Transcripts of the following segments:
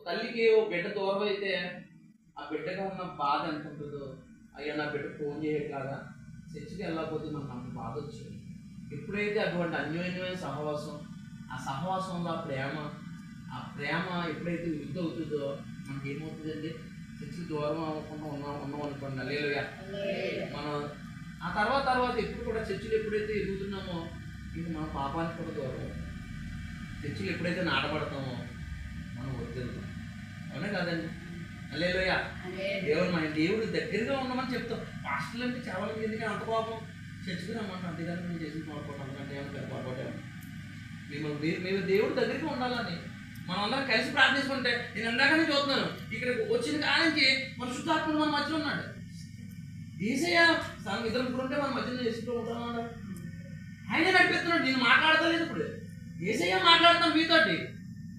తల్లికి ఓ బిడ్డ దూరం అయితే ఆ బిడ్డగా ఉన్న బాధ ఎంత ఉంటుందో, అయ్యా నా బిడ్డ ఫోన్ చేయట్లాగా చర్చికి వెళ్ళకపోతే మనకు అంత బాధ వచ్చింది. ఎప్పుడైతే అటువంటి అన్యోన్యమైన సహవాసం, ఆ సహవాసంలో ఆ ప్రేమ ఎప్పుడైతే వృద్ధి అవుతుందో మనకి ఏమవుతుందండి, చర్చికి దూరం అవ్వకుండా ఉన్నాం అనుకోండి. హల్లెలూయా. మనం ఆ తర్వాత ఎప్పుడు కూడా చర్చిలు ఎప్పుడైతే ఎదుగుతున్నామో ఇంక మన పాపానికి కూడా దూరం. చర్చిలు ఎప్పుడైతే నాటపడతామో మనం వదిలేస్తాం. అవునే కాదండి? హల్లెలూయా. దేవుడు దగ్గరగా ఉండమని చెప్తాం. పాస్టర్లు అంటే చాలా మంది ఎందుకంటే అంత కోపం, చర్చికి రమ్మంటాం. అంతేగాని మేము చేసిన పొరపాటు అంతకంటే ఏమైనా పొరపాటు మేము దేవుడు దగ్గరికి ఉండాలని మనందరం కలిసి ప్రార్థించుకుంటే, నేను ఇందాకనే చూస్తున్నాను ఇక్కడ వచ్చిన కానించి పరిశుద్ధాత్ముడు మన మధ్యలో ఉన్నాడు. యేసయ్య ఇద్దరు ముగ్గురు ఉంటే మన మధ్యలో చేసుకుంటూ ఉంటామన్నాడు. ఆయనే నడిపిస్తున్నాడు. నేను మాట్లాడతలేదు. ఇప్పుడు యేసయ్య మాట్లాడుతాను మీతోటి.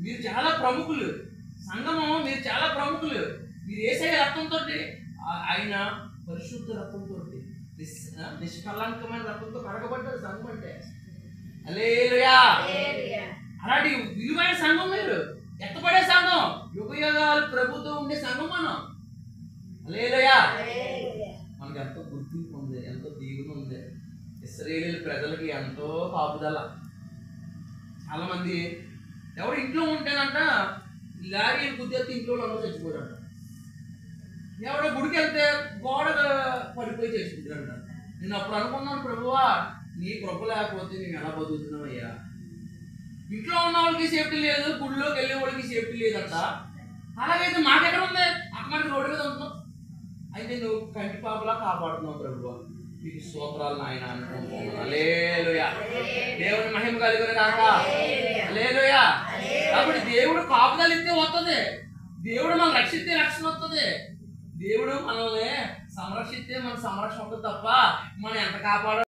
మీరు చాలా ప్రముఖులు, సంఘము మీరు చాలా ప్రముఖులు. మీరు యేసయ్య రక్తంతో, ఆయన పరిశుద్ధ రక్తంతో, నిష్కలంకమైన రక్తంతో కడగబడ్డారు సంఘం అంటే. హల్లెలూయా. అలాంటి విలువైన సంఘం, మీరు ఎత్తపడే సంఘం, యుగయుగాలు ప్రభుతో ఉండే సంఘం మనం. హల్లెలూయా. మనకి ఎంతో గుర్తింపు ఉంది, ఎంతో దీవెన ఉంది. ఇశ్రాయేలు ప్రజలకి ఎంతో కాపుదల. చాలా మంది ఎవరు ఇంట్లో ఉంటేనంట లారీ గుద్దేస్తే ఇంట్లో అందరూ చచ్చిపోయారంట. ఎవడో గుడికి వెళ్తే గోడ పడిపోయి చేసుకుంటారంట. నేను అప్పుడు అనుకున్నాను, ప్రభువా నీ కృప లేకపోతే మేము ఎలా బతుకుతున్నామయ్యా. ఇంట్లో ఉన్న వాళ్ళకి సేఫ్టీ లేదు, గుడిలోకి వెళ్ళే వాళ్ళకి సేఫ్టీ లేదంట. అలాగైతే మాకెక్కడ ఉంది? అక్కడికి రోడ్డు మీద ఉంటున్నాం. అయితే నువ్వు కంటి పాపలా కాపాడుతున్నావు ప్రభువా, నీకు స్తోత్రాలు నాయన అనుకుంటున్నాను. హల్లెలూయా. దేవుని మహిమ కలుగును గాక. హల్లెలూయా. కాబట్టి దేవుడు కాపుదల ఇస్తే వస్తుంది. దేవుడు మనం రక్షిస్తే రక్షణ వస్తుంది. దేవుడు మనల్ని సంరక్షిస్తే మన సంరక్షణ వస్తుంది తప్ప మనం ఎంత కాపాడ